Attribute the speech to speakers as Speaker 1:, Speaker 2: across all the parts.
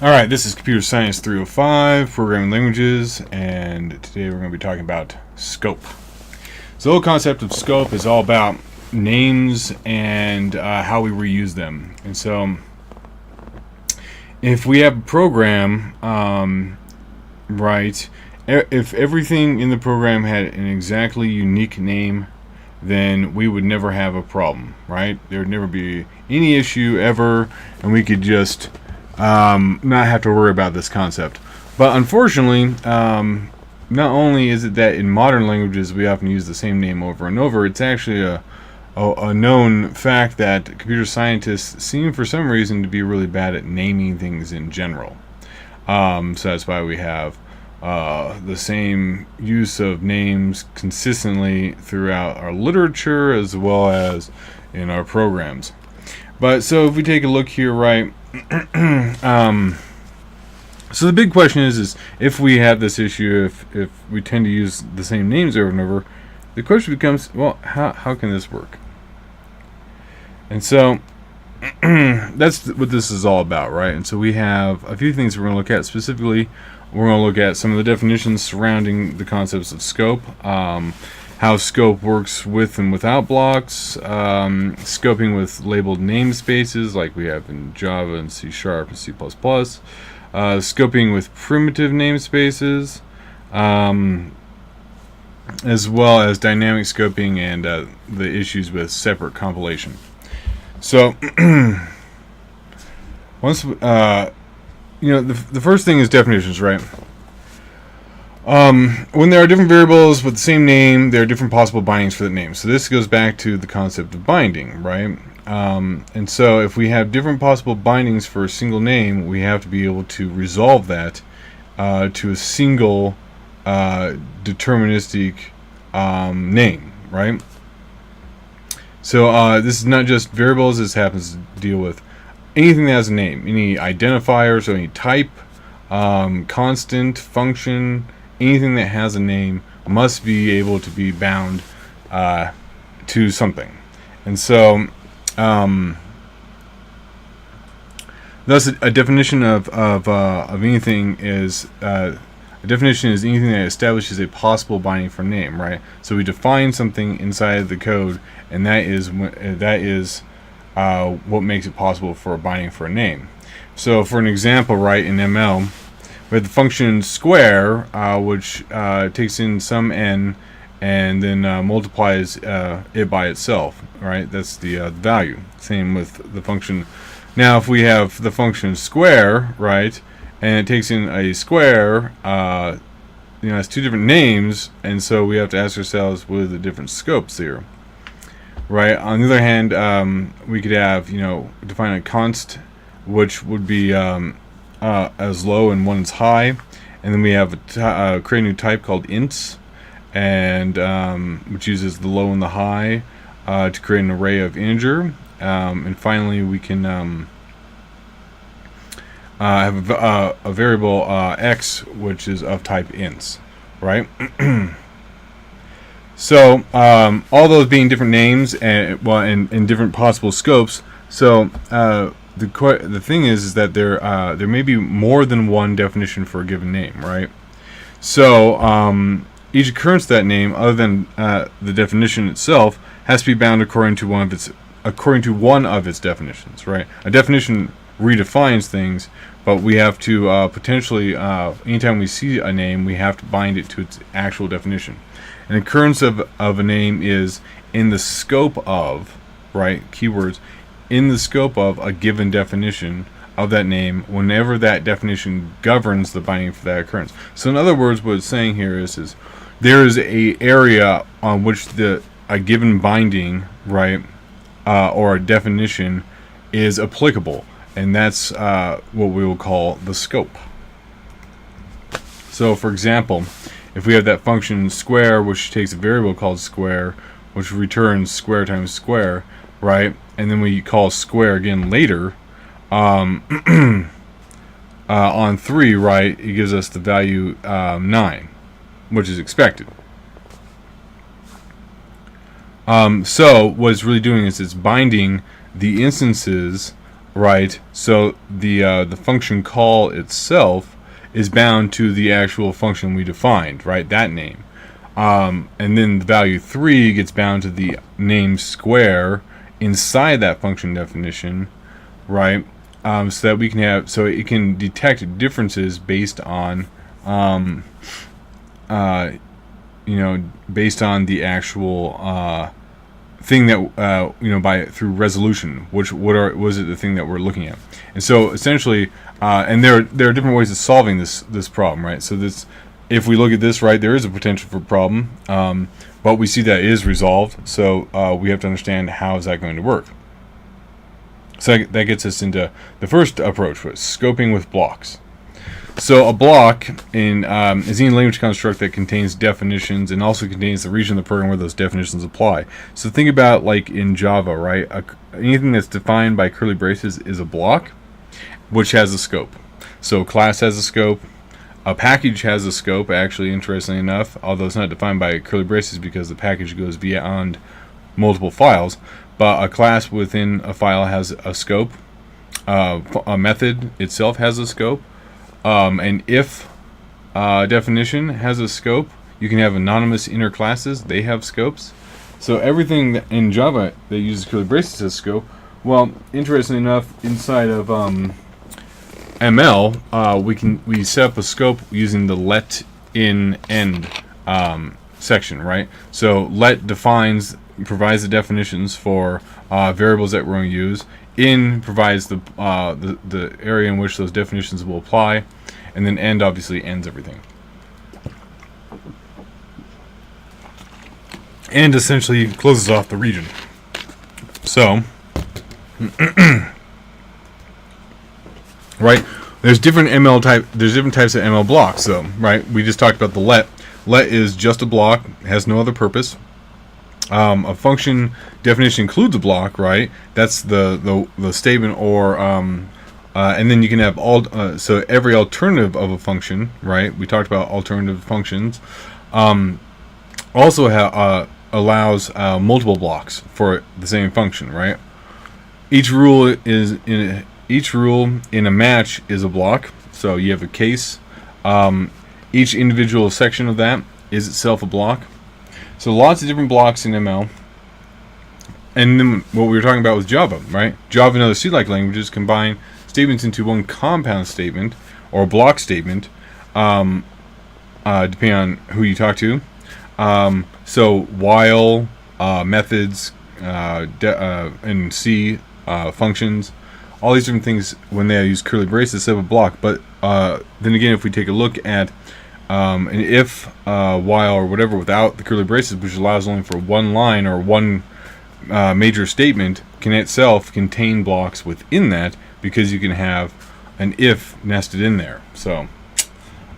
Speaker 1: Alright, this is Computer Science 305, Programming Languages, and today we're going to be talking about scope. So the whole concept of scope is all about names and how we reuse them. And so if we have a program, if everything in the program had an exactly unique name, then we would never have a problem, right? There would never be any issue ever, and we could just not have to worry about this concept. But unfortunately, not only is it that in modern languages we often use the same name over and over, it's actually a known fact that computer scientists seem for some reason to be really bad at naming things in general. So that's why we have the same use of names consistently throughout our literature as well as in our programs. But so if we take a look here, right, so the big question is if we have this issue, if we tend to use the same names over and over, the question becomes, well, how can this work? And so that's what this is all about, right? And so we have a few things we're going to look at. Specifically, we're going to look at some of the definitions surrounding the concepts of scope, how scope works with and without blocks, scoping with labeled namespaces like we have in Java and C# and C++, scoping with primitive namespaces, as well as dynamic scoping and the issues with separate compilation. So once the first thing is definitions, right? When there are different variables with the same name, there are different possible bindings for that name. So this goes back to the concept of binding, right? And so if we have different possible bindings for a single name, we have to be able to resolve that to a single deterministic name, right? So this is not just variables. This happens to deal with anything that has a name, any identifier, so any type, constant, function, anything that has a name must be able to be bound to something. And so thus a definition of anything is a definition is anything that establishes a possible binding for name, right? So we define something inside of the code, and that is what makes it possible for a binding for a name. So for an example, right, in ML, we have the function square, which takes in some n and then multiplies it by itself, right? That's the value. Same with the function. Now, if we have the function square, right, and it takes in a square, it's two different names, and so we have to ask ourselves what are the different scopes here, right? On the other hand, we could have, define a const, which would be as low and one's high, and then we have create a new type called ints, and which uses the low and the high to create an array of integer, and finally we can have a variable x, which is of type ints, right? So all those being different names and different possible scopes. So the thing is that there may be more than one definition for a given name, right? So each occurrence of that name, other than the definition itself, has to be bound according to one of its definitions, right? A definition redefines things, but we have to potentially, anytime we see a name, we have to bind it to its actual definition. An occurrence of a name is in the scope of, right, keywords, in the scope of a given definition of that name whenever that definition governs the binding for that occurrence. So in other words, what it's saying here is there is a area on which a given binding, right, or a definition is applicable, and that's what we will call the scope. So for example, if we have that function square, which takes a variable called square, which returns square times square, right, and then we call square again later, on 3, right, it gives us the value 9, which is expected. So what it's really doing is it's binding the instances right? So the function call itself is bound to the actual function we defined, right? That name. And then the value 3 gets bound to the name square inside that function definition, right? So that we can have, so it can detect differences based on, based on the actual thing that by through resolution, what was it the thing that we're looking at, and so essentially, and there are different ways of solving this problem, right? So this, if we look at this, right, there is a potential for a problem, but we see that it is resolved. So we have to understand how is that going to work. So that gets us into the first approach, was scoping with blocks. So a block is any language construct that contains definitions and also contains the region of the program where those definitions apply. So think about like in Java, right? Anything that's defined by curly braces is a block, which has a scope. So a class has a scope. A package has a scope, actually, interestingly enough, although it's not defined by curly braces because the package goes beyond multiple files. But a class within a file has a scope. A method itself has a scope. An if definition has a scope. You can have anonymous inner classes. They have scopes. So everything that in Java that uses curly braces has scope. Well, interestingly enough, inside of ML, we set up a scope using the let in end section, right? So let provides the definitions for variables that we're going to use. In provides the area in which those definitions will apply, and then end obviously ends everything. And essentially closes off the region. So, right, there's different types of ML blocks, though, right? We just talked about the let. Let is just a block, has no other purpose. A function definition includes a block, right? That's the statement, or and then you can have all. So every alternative of a function, right? We talked about alternative functions. Also allows multiple blocks for the same function, right? Each rule in a match is a block. So you have a case. Each individual section of that is itself a block. So lots of different blocks in ML. And then what we were talking about with Java, right? Java and other C-like languages combine statements into one compound statement or block statement, depending on who you talk to. So while, methods, and C, functions, all these different things, when they use curly braces, set up a block. But then again, if we take a look at an if, while, or whatever without the curly braces, which allows only for one line or one major statement, can itself contain blocks within that, because you can have an if nested in there. So,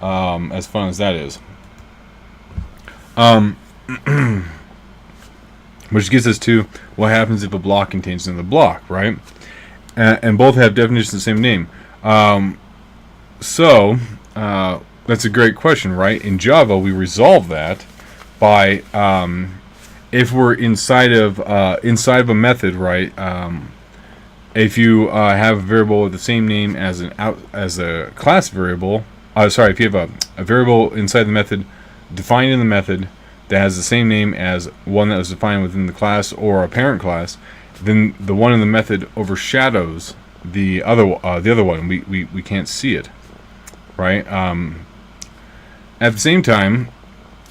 Speaker 1: as fun as that is. Which gets us to what happens if a block contains another block, right? And both have definitions of the same name. That's a great question, right? In Java, we resolve that by if we're inside of a method, right? If you have a variable with the same name as a class variable, if you have a variable inside the method defined in the method that has the same name as one that was defined within the class or a parent class, then the one in the method overshadows the other one. We can't see it, right? At the same time,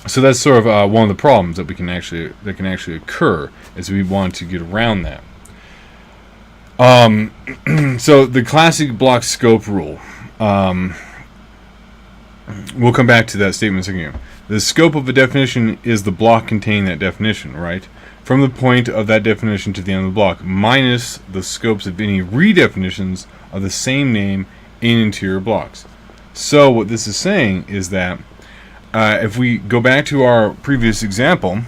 Speaker 1: so that's sort of one of the problems that can actually occur, is we want to get around that. So the classic block scope rule. We'll come back to that statement in a second. The scope of a definition is the block containing that definition, right? From the point of that definition to the end of the block, minus the scopes of any redefinitions of the same name in interior blocks. So what this is saying is that if we go back to our previous example,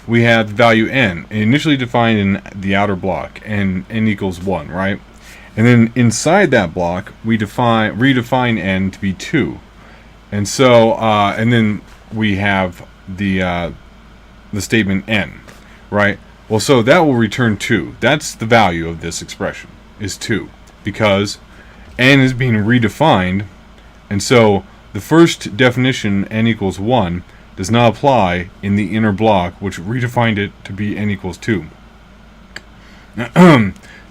Speaker 1: we have the value n, initially defined in the outer block, and n equals 1, right? And then inside that block, we redefine n to be 2. And so, and then we have the statement n, right? Well, so that will return 2. That's the value of this expression, is 2, because n is being redefined, and so the first definition, n equals 1, does not apply in the inner block, which redefined it to be n equals 2.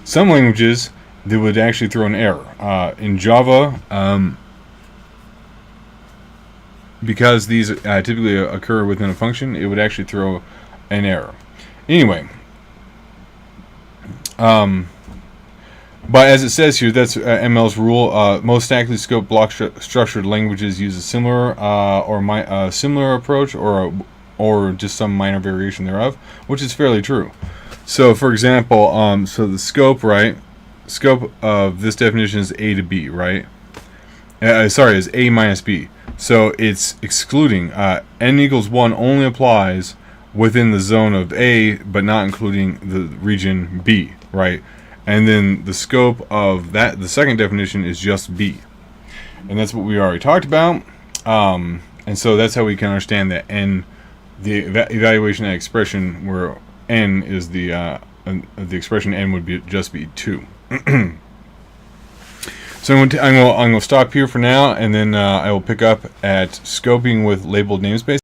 Speaker 1: Some languages, they would actually throw an error. In Java, because these typically occur within a function, it would actually throw an error. Anyway, but as it says here, that's ML's rule. Most statically scoped block structured languages use a similar similar approach, or just some minor variation thereof, which is fairly true. So, for example, so the scope, right? Scope of this definition is A to B, right? Is A minus B. So it's excluding n equals 1 only applies within the zone of A, but not including the region B, right? And then the scope of that, the second definition, is just B, and that's what we already talked about. And so that's how we can understand that n, the evaluation of that expression, where n is the expression, n would be just be 2. So I'm going to stop here for now, and then I will pick up at scoping with labeled namespace.